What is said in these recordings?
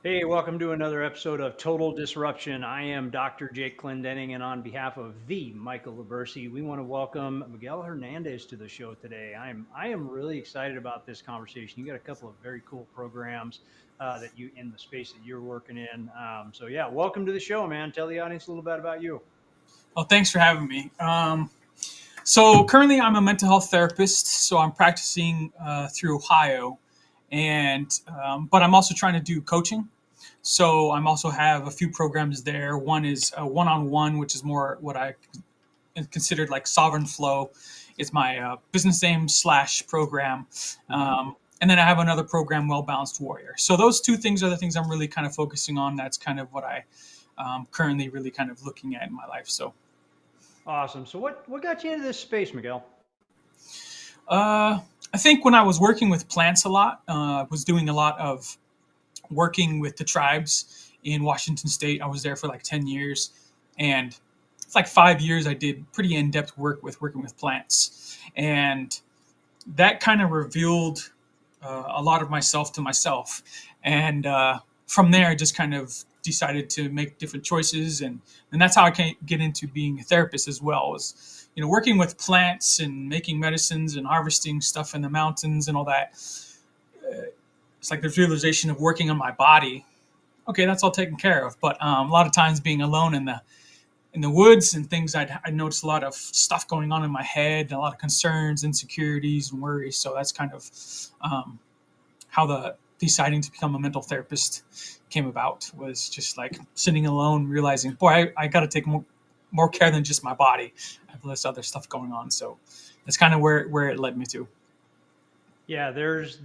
Hey, welcome to another episode of Total Disruption. I am Dr. Jake Clendenning, and on behalf of the Michael Laversi, we want to welcome Miguel Hernandez to the show today. I am really excited about this conversation. You got a couple of very cool programs that you in the space that you're working in. So yeah, welcome to the show, man. Tell the audience a little bit about you. Well, thanks for having me. So currently, I'm a mental health therapist. So I'm practicing through Ohio, and but I'm also trying to do coaching. So I'm also have a few programs there. One is one-on-one, which is more what I considered like sovereign flow. It's my business name / program. And then I have another program, Well Balanced Warrior. So those two things are the things I'm really kind of focusing on. That's kind of what I currently really kind of looking at in my life. So Awesome. So what got you into this space, Miguel? Uh, I think when I was working with plants a lot, I was doing a lot of working with the tribes in Washington State. I was there for like 10 years. And it's like 5 years I did pretty in-depth work with working with plants. And that kind of revealed a lot of myself to myself. And from there, I just kind of decided to make different choices. And that's how I can get into being a therapist as well, was, working with plants and making medicines and harvesting stuff in the mountains and all that. It's like this realization of working on my body. Okay, that's all taken care of. But a lot of times being alone in the woods and things, I noticed a lot of stuff going on in my head, a lot of concerns, insecurities, and worries. So that's kind of how the deciding to become a mental therapist came about, was just like sitting alone, realizing, boy, I got to take more care than just my body. I have this other stuff going on. So that's kind of where it led me to. Yeah, there's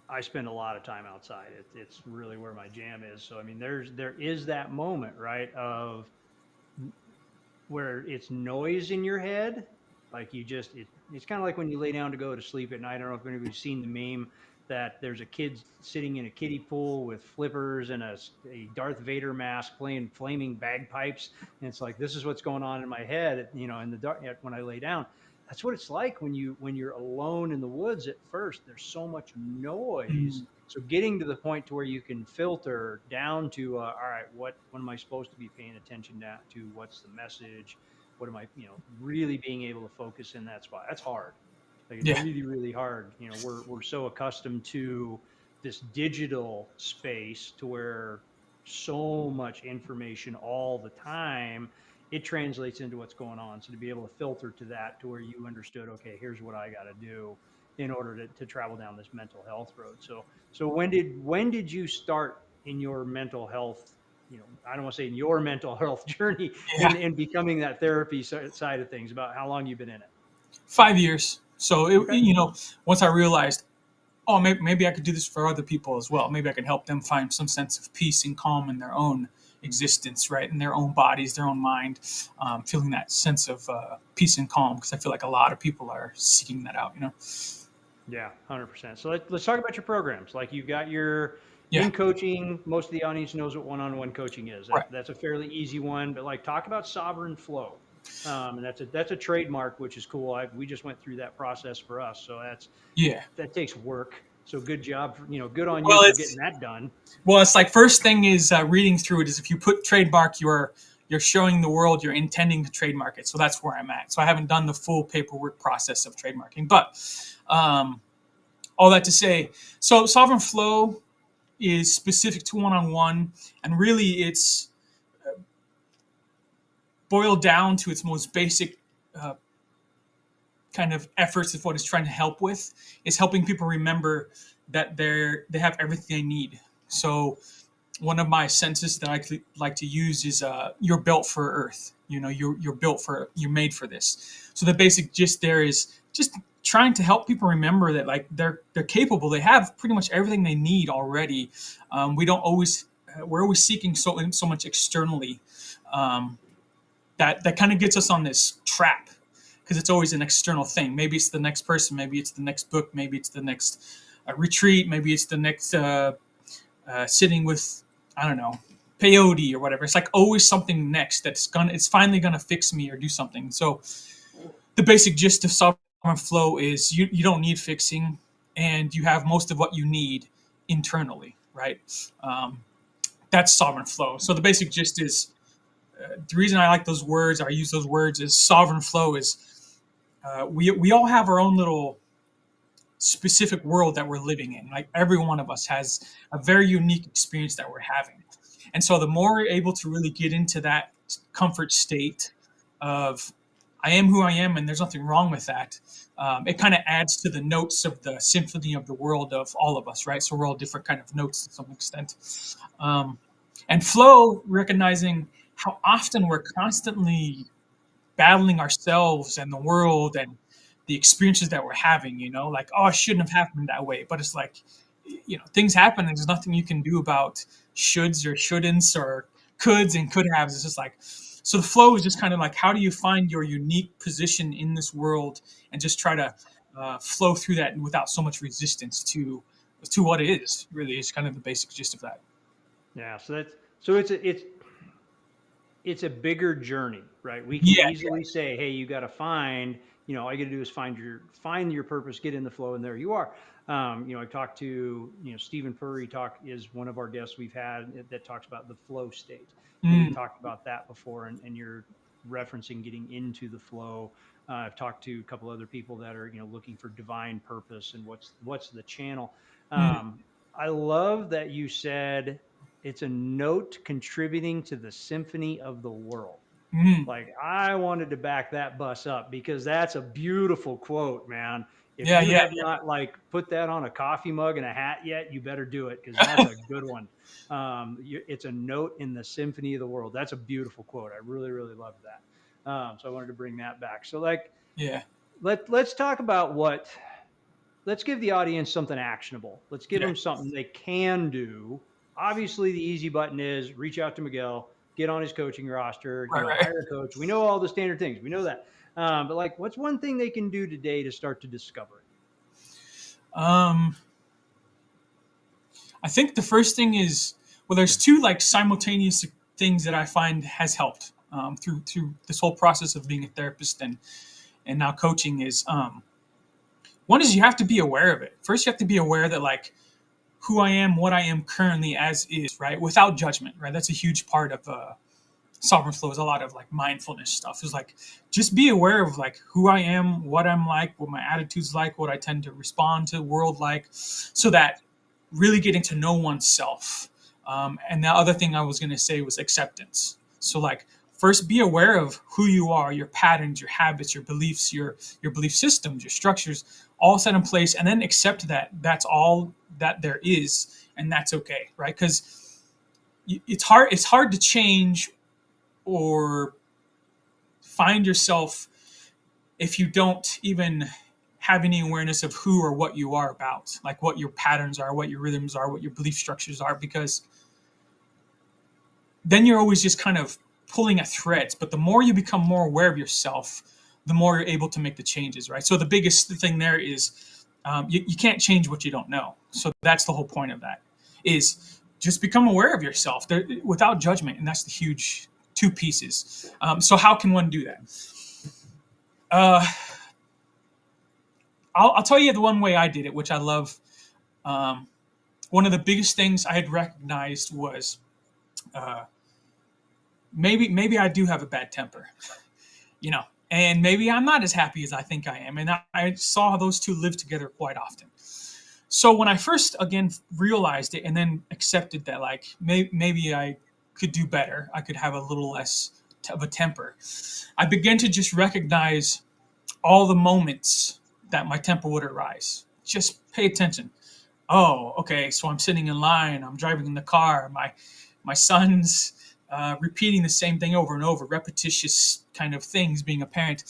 I spend a lot of time outside. It's really where my jam is. So I mean, there is that moment, right, of where it's noise in your head, like it's kind of like when you lay down to go to sleep at night. I don't know if anybody's seen the meme that there's a kid sitting in a kiddie pool with flippers and a Darth Vader mask playing flaming bagpipes, and it's like this is what's going on in my head, in the dark when I lay down. That's what it's like when you're alone in the woods at first. There's so much noise. Mm. So getting to the point to where you can filter down to, all right, what am I supposed to be paying attention to? What's the message? What am I, really being able to focus in that spot? That's hard. Like it's Yeah. really, really hard. We're so accustomed to this digital space to where so much information all the time, it translates into what's going on. So to be able to filter to that, to where you understood, okay, here's what I got to do in order to travel down this mental health road. So when did you start in your mental health? I don't want to say in your mental health journey Yeah. in becoming that therapy side of things. About how long you've been in it? 5 years. So Okay. once I realized, oh, maybe I could do this for other people as well. Maybe I can help them find some sense of peace and calm in their own existence, right? In their own bodies, their own mind, feeling that sense of peace and calm. Because I feel like a lot of people are seeking that out. Yeah, 100%. So let's talk about your programs. Like you've got your Yeah. in coaching. Most of the audience knows what one-on-one coaching is. Right. That's a fairly easy one. But like talk about sovereign flow, and that's a trademark, which is cool. We just went through that process for us, so Yeah. that takes work. So good job, good on you Well, for getting it's that done. well, it's like first thing is reading through it is if you put trademark, you're showing the world you're intending to trademark it. So that's where I'm at. So I haven't done the full paperwork process of trademarking, but um, all that to say, so sovereign flow is specific to one-on-one, and really it's boiled down to its most basic uh, kind of efforts of what it's trying to help with is helping people remember that they have everything they need. So one of my senses that I like to use is you're built for Earth. You're made for this. So the basic gist there is just trying to help people remember that like they're capable. They have pretty much everything they need already. We don't always we're always seeking so much externally. Um, that kind of gets us on this trap because it's always an external thing. Maybe it's the next person, maybe it's the next book, maybe it's the next retreat, maybe it's the next sitting with, I don't know, peyote or whatever. It's like always something next it's finally gonna fix me or do something. So the basic gist of sovereign flow is you don't need fixing, and you have most of what you need internally. right? Um, that's sovereign flow. So the basic gist is the reason I like those words, or I use those words, is sovereign flow is we all have our own little specific world that we're living in. Like every one of us has a very unique experience that we're having. And so the more we're able to really get into that comfort state of I am who I am and there's nothing wrong with that, it kind of adds to the notes of the symphony of the world of all of us, right? So we're all different kind of notes to some extent. Um, and flow, recognizing how often we're constantly battling ourselves and the world and the experiences that we're having, like, oh, it shouldn't have happened that way. But it's like, things happen and there's nothing you can do about shoulds or shouldn'ts or coulds and could haves. It's just like, so the flow is just kind of like, how do you find your unique position in this world and just try to flow through that without so much resistance to what it is, really is kind of the basic gist of that. Yeah. So it's a bigger journey, right? We can Yeah. easily say, hey, you got to find, all you got to do is find your purpose, get in the flow, and there you are. I talked to, Stephen Purry is one of our guests we've had that talks about the flow state. And you Mm, talked about that before, and you're referencing getting into the flow. I've talked to a couple other people that are, looking for divine purpose and what's the channel. mm, I love that you said it's a note contributing to the symphony of the world. mm. Like, I wanted to back that bus up because that's a beautiful quote, man. If Yeah, you yeah, have not like put that on a coffee mug and a hat yet, you better do it because that's a good one. It's a note in the symphony of the world. That's a beautiful quote. I really, really love that. So I wanted to bring that back. So like, yeah, let's talk about let's give the audience something actionable. Let's give yeah. them something they can do. Obviously, the easy button is reach out to Miguel, get on his coaching roster, Right, right. hire a coach. We know all the standard things. We know that. But like, what's one thing they can do today to start to discover it? Um, I think the first thing is, well, there's two like simultaneous things that I find has helped through this whole process of being a therapist and now coaching is one is you have to be aware of it. First, you have to be aware that like who I am, what I am currently as is, right, without judgment, right. That's a huge part of sovereign flow. Is a lot of like mindfulness stuff. Is like just be aware of like who I am, what I'm like, what my attitude's like, what I tend to respond to the world like, so that really getting to know oneself. And the other thing I was going to say was acceptance. So like first be aware of who you are, your patterns, your habits, your beliefs, your belief systems, your structures, all set in place, and then accept that that's all that there is, and that's okay, right? Because it's hard to change or find yourself if you don't even have any awareness of who or what you are about, like what your patterns are, what your rhythms are, what your belief structures are, because then you're always just kind of pulling at threads. But the more you become more aware of yourself, the more you're able to make the changes, right? So the biggest thing there is you can't change what you don't know. So that's the whole point of that, is just become aware of yourself there, without judgment. And that's the huge two pieces. So how can one do that? I'll tell you the one way I did it, which I love. One of the biggest things I had recognized was maybe I do have a bad temper, and maybe I'm not as happy as I think I am. And I saw those two live together quite often. So when I first, again, realized it and then accepted that, like, maybe I could do better, I could have a little less of a temper, I began to just recognize all the moments that my temper would arise. Just pay attention. Oh, okay, so I'm sitting in line, I'm driving in the car, my son's repeating the same thing over and over, repetitious kind of things being apparent.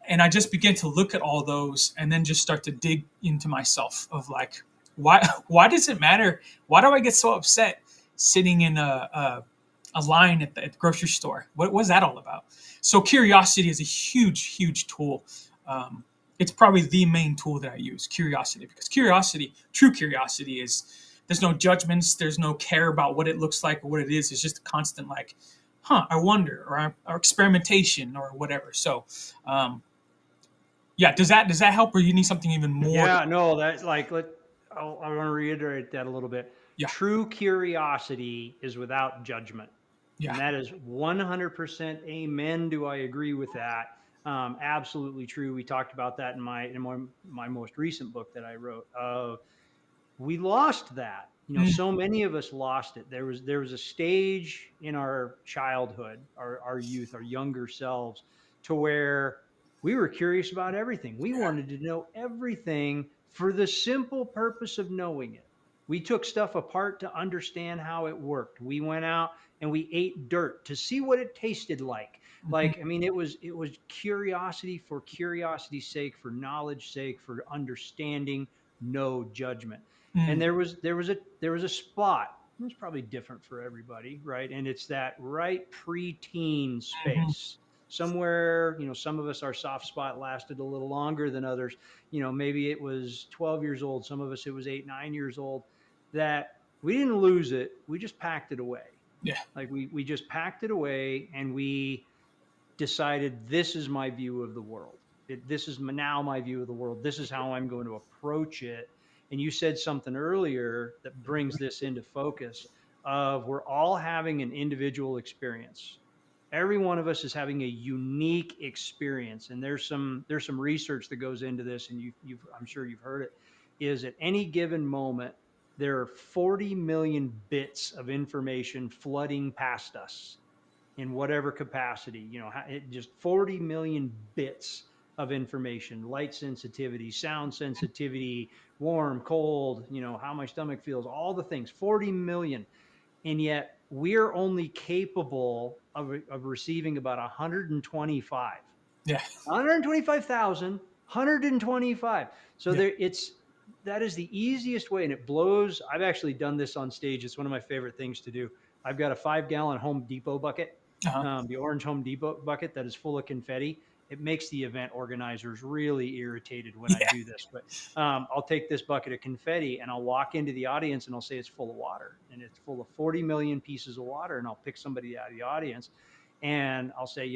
And I just began to look at all those and then just start to dig into myself of like, why does it matter? Why do I get so upset sitting in a line at the grocery store? What was that all about? So curiosity is a huge tool. It's probably the main tool that I use, curiosity, because true curiosity is, there's no judgments, there's no care about what it looks like or what it is. It's just a constant like, I wonder, or experimentation or whatever. So, yeah, does that help, or you need something even more? Yeah, no, that's like I want to reiterate that a little bit. Yeah. True curiosity is without judgment. Yeah. And that is 100% amen. Do I agree with that? Absolutely true. We talked about that in my most recent book that I wrote. We lost that. Mm, So many of us lost it. There was a stage in our childhood, our youth, our younger selves, to where we were curious about everything. We yeah. wanted to know everything for the simple purpose of knowing it. We took stuff apart to understand how it worked. We went out and we ate dirt to see what it tasted like. Hmm. Like, I mean, it was curiosity for curiosity's sake, for knowledge sake, for understanding, no judgment. And Mm, there was a spot. It's probably different for everybody, right? And it's that right preteen hmm. space somewhere. Some of us, our soft spot lasted a little longer than others. Maybe it was 12 years old. Some of us, it was 8, 9 years old. That we didn't lose it. We just packed it away. Yeah. Like we just packed it away, and we decided, this is my view of the world. This is now my view of the world. This is how I'm going to approach it. And you said something earlier that brings this into focus of, we're all having an individual experience. Every one of us is having a unique experience. And there's some research that goes into this, and I'm sure you've heard it, is at any given moment, there are 40 million bits of information flooding past us in whatever capacity. Just 40 million bits of information: light sensitivity, sound sensitivity, warm, cold, how my stomach feels, all the things, 40 million. And yet we're only capable of receiving about 125. Yeah. 125,000, 125. So Yeah. that is the easiest way, and it blows. I've actually done this on stage. It's one of my favorite things to do. I've got a 5-gallon Home Depot bucket, Uh-huh. the orange Home Depot bucket that is full of confetti. It makes the event organizers really irritated when I Yeah. do this, but I'll take this bucket of confetti and I'll walk into the audience and I'll say it's full of water, and it's full of 40 million pieces of water, and I'll pick somebody out of the audience and I'll say,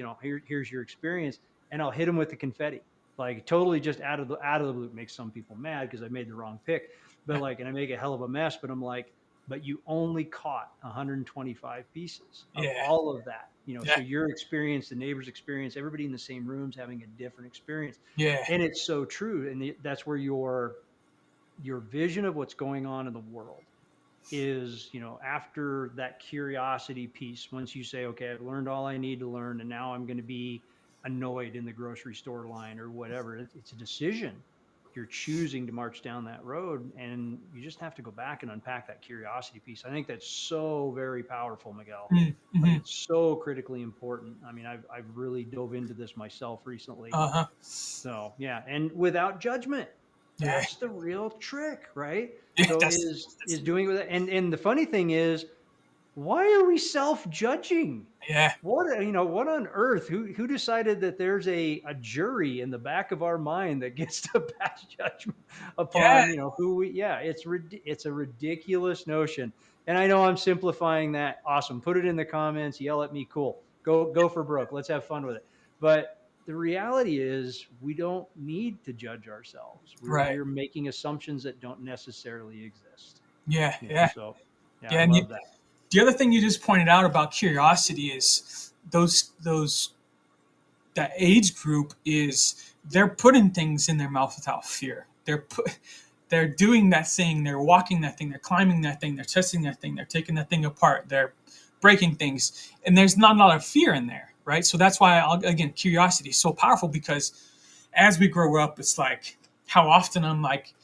here's your experience, and I'll hit them with the confetti, like totally just out of the blue. It makes some people mad because I made the wrong pick, but Yeah. like, and I make a hell of a mess. But I'm like, but you only caught 125 pieces of Yeah. all of that. Yeah. So your experience, the neighbor's experience, everybody in the same room's having a different experience, Yeah. and it's so true. And that's where your vision of what's going on in the world is, after that curiosity piece. Once you say, okay, I've learned all I need to learn, and now I'm going to be annoyed in the grocery store line or whatever, it's a decision. You're choosing to march down that road, and you just have to go back and unpack that curiosity piece. I think that's so very powerful, Miguel. Like, Mm-hmm. it's so critically important. I mean, I've really dove into this myself recently. Uh-huh. So yeah, and without judgment. Yeah. That's the real trick, right? Yeah. So is That's doing it with it. And the funny thing is, why are we self-judging? yeah. What on earth? Who decided that there's a jury in the back of our mind that gets to pass judgment Yeah. upon, who we? Yeah, it's a ridiculous notion. And I know I'm simplifying that. Awesome. Put it in the comments. Yell at me. Cool. Go for broke. Let's have fun with it. But the reality is, we don't need to judge ourselves. We're Right. we're making assumptions that don't necessarily exist. Yeah. Yeah. So yeah, I Yeah. love that. The other thing you just pointed out about curiosity is those that age group is they're putting things in their mouth without fear. They're doing that thing. They're walking that thing. They're climbing that thing. They're testing that thing. They're taking that thing apart. They're breaking things, and there's not a lot of fear in there, right? So that's why, again, curiosity is so powerful, because as we grow up, it's like how often I'm like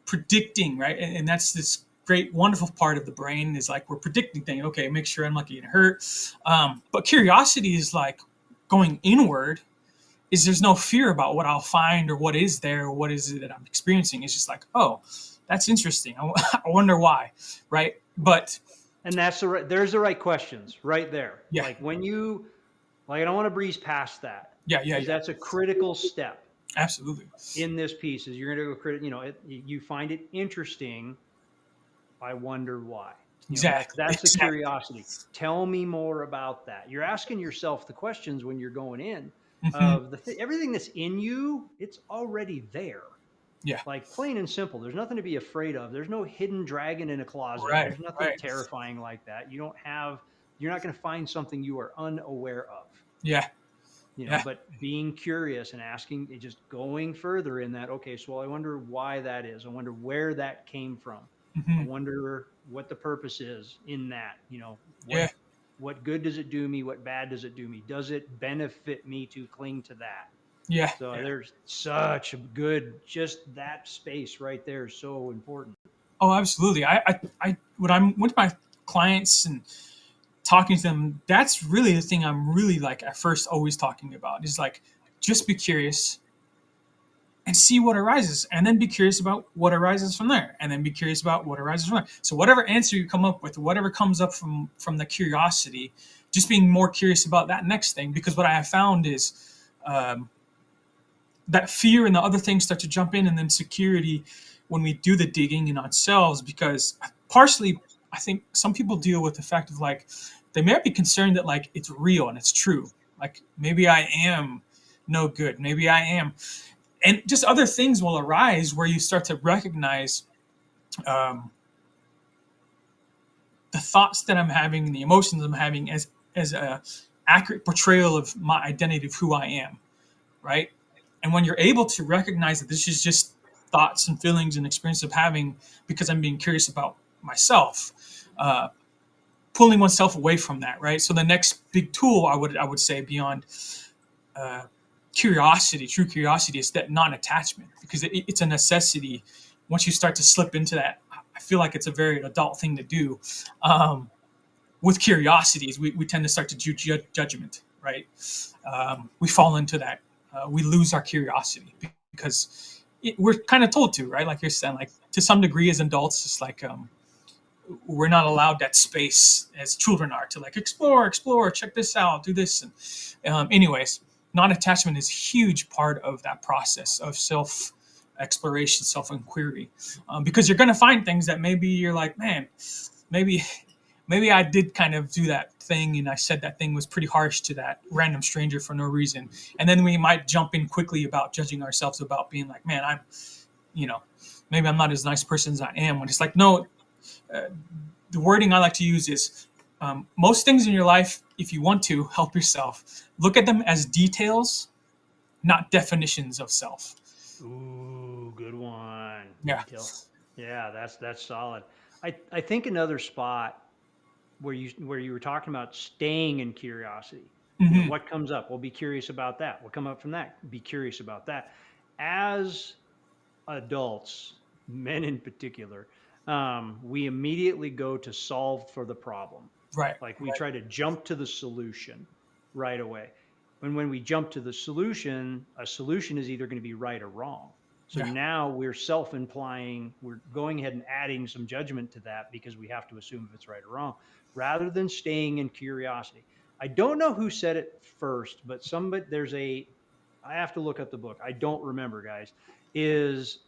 predicting, right? And that's this great, wonderful part of the brain, is like we're predicting things. Okay, make sure I'm not getting hurt. But curiosity is like going inward. Is there's no fear about what I'll find or what is there or what is it that I'm experiencing. It's just like, oh, that's interesting. I wonder why, right? But And there's the right questions right there. yeah, Like, I don't want to breeze past that, yeah, yeah, because yeah, that's a critical step absolutely, in this piece. Is you're going to go you find it interesting. I wonder why. exactly, That's the exactly. curiosity. Tell me more about that. You're asking yourself the questions when you're going in Hmm. of everything that's in you. It's already there. Yeah. Like plain and simple. There's nothing to be afraid of. There's no hidden dragon in a closet. Right. There's nothing Right. terrifying like that. You're not going to find something you are unaware of, Yeah. Yeah. but being curious and asking, just going further in that, okay, so I wonder why that is. I wonder where that came from. I Hmm. wonder what the purpose is in that, Yeah. what good does it do me? What bad does it do me? Does it benefit me to cling to that? Yeah. So Yeah. there's such a good, just that space right there is so important. Oh, absolutely. When I'm with my clients and talking to them, that's really the thing I'm really like at first always talking about is like, just be curious and see what arises, and then be curious about what arises from there, and then be curious about what arises from there. So whatever answer you come up with, whatever comes up from the curiosity, just being more curious about that next thing. Because what I have found is um, that fear and the other things start to jump in, and then security when we do the digging in ourselves. Because partially, I think some people deal with the fact of like they may be concerned that like it's real and it's true. Like maybe I am no good. Maybe I am, and just other things will arise where you start to recognize um, the thoughts that I'm having and the emotions I'm having as a accurate portrayal of my identity of who I am, right? And when you're able to recognize that this is just thoughts and feelings and experience of having because I'm being curious about myself, uh, pulling oneself away from that, right? So the next big tool I would say beyond uh, curiosity, true curiosity, is that non-attachment, because it's a necessity. Once you start to slip into that, I feel like it's a very adult thing to do. With curiosities, we tend to start to do judgment, right? We fall into that. We lose our curiosity because we're kind of told to, right? Like you're saying, like to some degree as adults, it's like we're not allowed that space as children are to like explore, check this out, do this. And anyways, non-attachment is a huge part of that process of self exploration, self inquiry, because you're going to find things that maybe you're like, man, maybe I did kind of do that thing and I said that thing was pretty harsh to that random stranger for no reason. And then we might jump in quickly about judging ourselves, about being like, man, you know, maybe I'm not as nice person as I am, when it's like, no, the wording I like to use is most things in your life, if you want to help yourself, look at them as details, not definitions of self. Ooh, good one. Yeah. Detail. Yeah, that's solid. I think another spot where you were talking about staying in curiosity. Hmm. What comes up? Well, be curious about that. What come up from that? Be curious about that. As adults, men in particular, we immediately go to solve for the problem. Right. Like we try to jump to the solution right away. When we jump to the solution, a solution is either going to be right or wrong. So Yeah. now we're self implying, we're going ahead and adding some judgment to that because we have to assume if it's right or wrong rather than staying in curiosity. I don't know who said it first, but I have to look up the book. I don't remember, guys. Is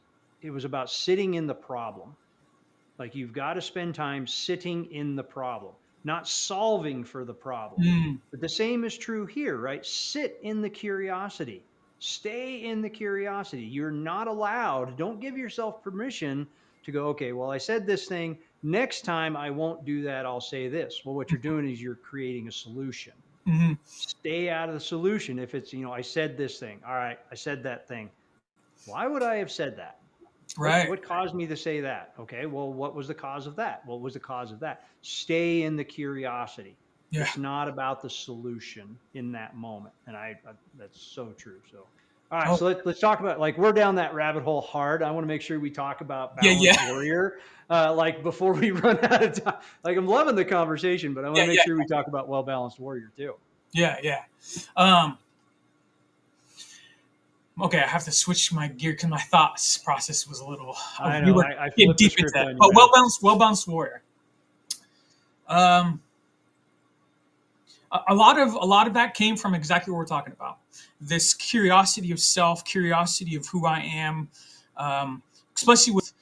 It was about sitting in the problem. Like you've got to spend time sitting in the problem, not solving for the problem. Mm. But the same is true here, right? Sit in the curiosity. Stay in the curiosity. You're not allowed, don't give yourself permission to go, okay, well, I said this thing. Next time I won't do that. I'll say this. Well, what you're doing is you're creating a solution. Hmm. Stay out of the solution. If it's, I said this thing. All right, I said that thing. Why would I have said that? What Right. what caused me to say that? Okay, well, what was the cause of that? What was the cause of that? Stay in the curiosity. Yeah. It's not about the solution in that moment, and I that's so true. So, all right, Oh, so let's talk about, like, we're down that rabbit hole hard. I want to make sure we talk about yeah. balanced Yeah. warrior, like before we run out of time. Like, I'm loving the conversation, but I want Yeah. to make Yeah. sure we talk about well balanced warrior too. Yeah. Yeah. Um, okay, I have to switch my gear because my thoughts process was a little. I We know were I getting flipped the deep into script that. on you, But man. well balanced warrior. Um, a lot of that came from exactly what we're talking about. This curiosity of self, curiosity of who I am, especially with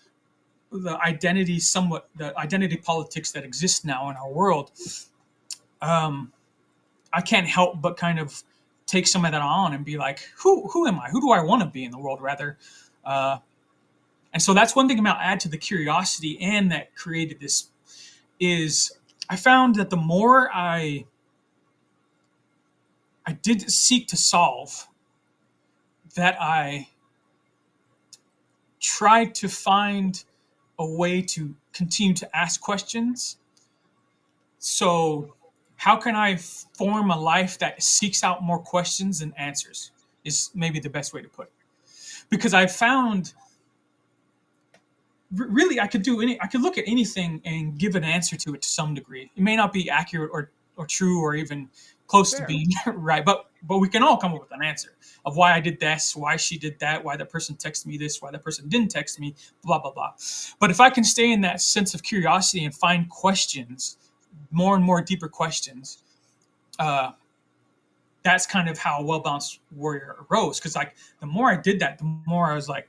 the identity politics that exists now in our world. Um, I can't help but kind of take some of that on and be like, who am I? Who do I want to be in the world? Rather, uh, And so that's one thing I'll add to the curiosity and that created this is I found that the more I did seek to solve, that I tried to find a way to continue to ask questions. So, how can I form a life that seeks out more questions than answers? Is maybe the best way to put it. Because I found really I could look at anything and give an answer to it to some degree. It may not be accurate or true or even close to Fair. being right, but we can all come up with an answer of why I did this, why she did that, why that person texted me this, why that person didn't text me, blah blah blah. But if I can stay in that sense of curiosity and find questions, more and more deeper questions, that's kind of how a well-balanced warrior arose. Because like the more I did that, the more I was like,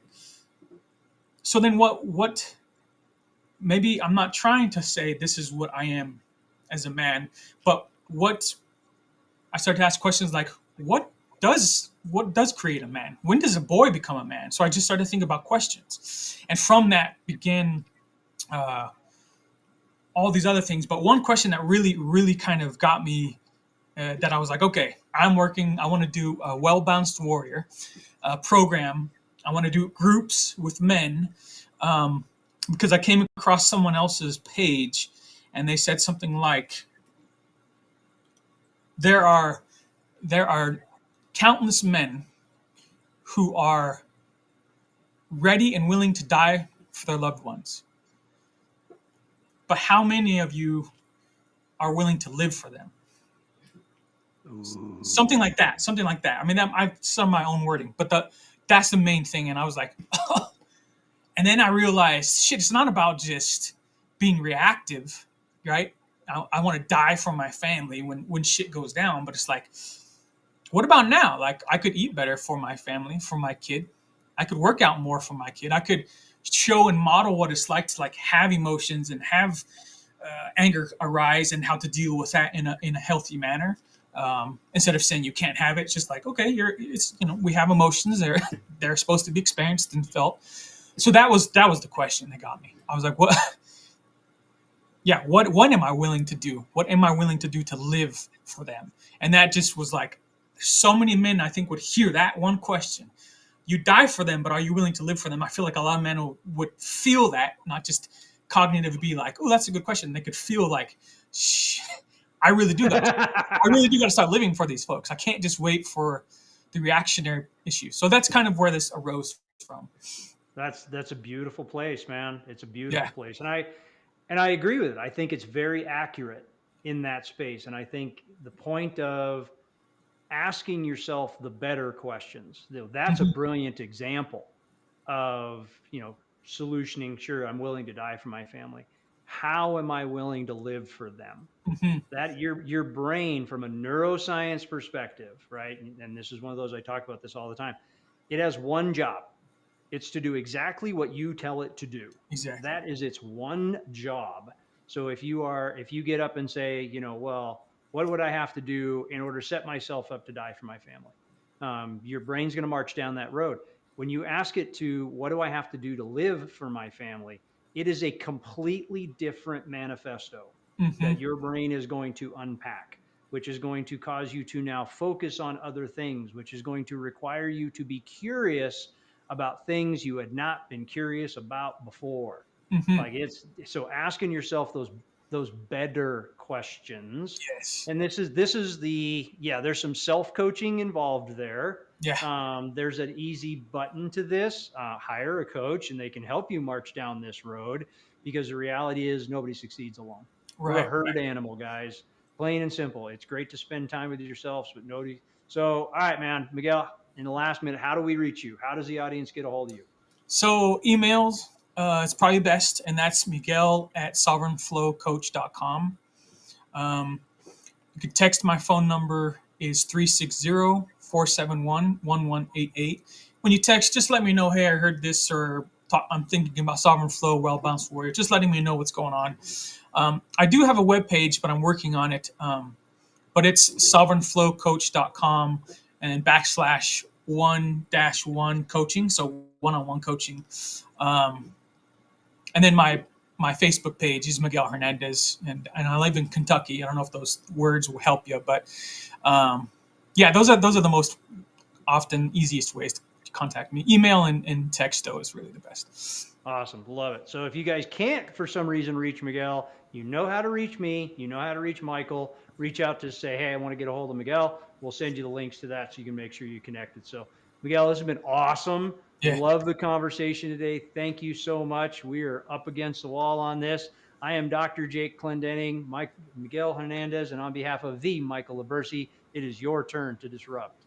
so then what? Maybe I'm not trying to say this is what I am as a man, but what I started to ask questions like, what does create a man? When does a boy become a man? So I just started to think about questions, and from that began all these other things. But one question that really kind of got me, that I was like, okay, I want to do a well-balanced warrior program. I want to do groups with men, because I came across someone else's page, and they said something like, there are countless men who are ready and willing to die for their loved ones, but how many of you are willing to live for them? Ooh. Something like that. I mean, I've some of my own wording, but that's the main thing. And I was like, oh. And then I realized, shit, it's not about just being reactive, right? I want to die for my family when shit goes down, but it's like, what about now? Like, I could eat better for my family, for my kid. I could work out more for my kid. I could show and model what it's like to like have emotions and have anger arise and how to deal with that in a healthy manner. Instead of saying you can't have it, it's just like, okay, we have emotions. They're supposed to be experienced and felt. So that was the question that got me. I was like, what? Yeah, what am I willing to do? What am I willing to do to live for them? And that just was like, so many men I think would hear that one question. You die for them, but are you willing to live for them? I feel like a lot of men would feel that, not just cognitive, be like, oh, that's a good question. They could feel like, I really do got to start living for these folks. I can't just wait for the reactionary issue. So that's kind of where this arose from. That's a beautiful place, man. It's a beautiful place. And I agree with it. I think it's very accurate in that space. And I think the point of asking yourself the better questions, that's a brilliant example of, solutioning. Sure, I'm willing to die for my family. How am I willing to live for them? Mm-hmm. That your brain, from a neuroscience perspective, right? And this is one of those, I talk about this all the time. It has one job. It's to do exactly what you tell it to do. Exactly. That is its one job. So if you get up and say, well, what would I have to do in order to set myself up to die for my family? Your brain's going to march down that road. When you ask it to, what do I have to do to live for my family? It is a completely different manifesto that your brain is going to unpack, which is going to cause you to now focus on other things, which is going to require you to be curious about things you had not been curious about before. Like, it's so asking yourself those better questions. Yes. And this is there's some self-coaching involved there. Yeah. There's an easy button to this. Hire a coach and they can help you march down this road, because the reality is nobody succeeds alone. We're a herd animal, guys. Plain and simple. It's great to spend time with yourselves, but nobody. So, all right, man, Miguel, in the last minute, how do we reach you? How does the audience get a hold of you? So emails, it's probably best, and that's Miguel@sovereignflowcoach.com. You can text. My phone number is 360-471-1188. When you text, just let me know, hey, I heard this, or I'm thinking about Sovereign Flow, Well Balanced Warrior. Just letting me know what's going on. I do have a web page, but I'm working on it. But it's sovereignflowcoach.com and /1-1 coaching, so one-on-one coaching. And then my Facebook page is Miguel Hernandez, and I live in Kentucky. I don't know if those words will help you, but yeah, those are the most often easiest ways to contact me. Email and text though is really the best. Awesome. Love it. So if you guys can't for some reason reach Miguel, you know how to reach me, you know how to reach Michael. Reach out to say, hey, I want to get a hold of Miguel. We'll send you the links to that so you can make sure you're connected. So Miguel, this has been awesome. Yeah. Love the conversation today. Thank you so much. We are up against the wall on this. I am Dr. Jake Clendenning, Miguel Hernandez, and on behalf of the Michael Laversi, it is your turn to disrupt.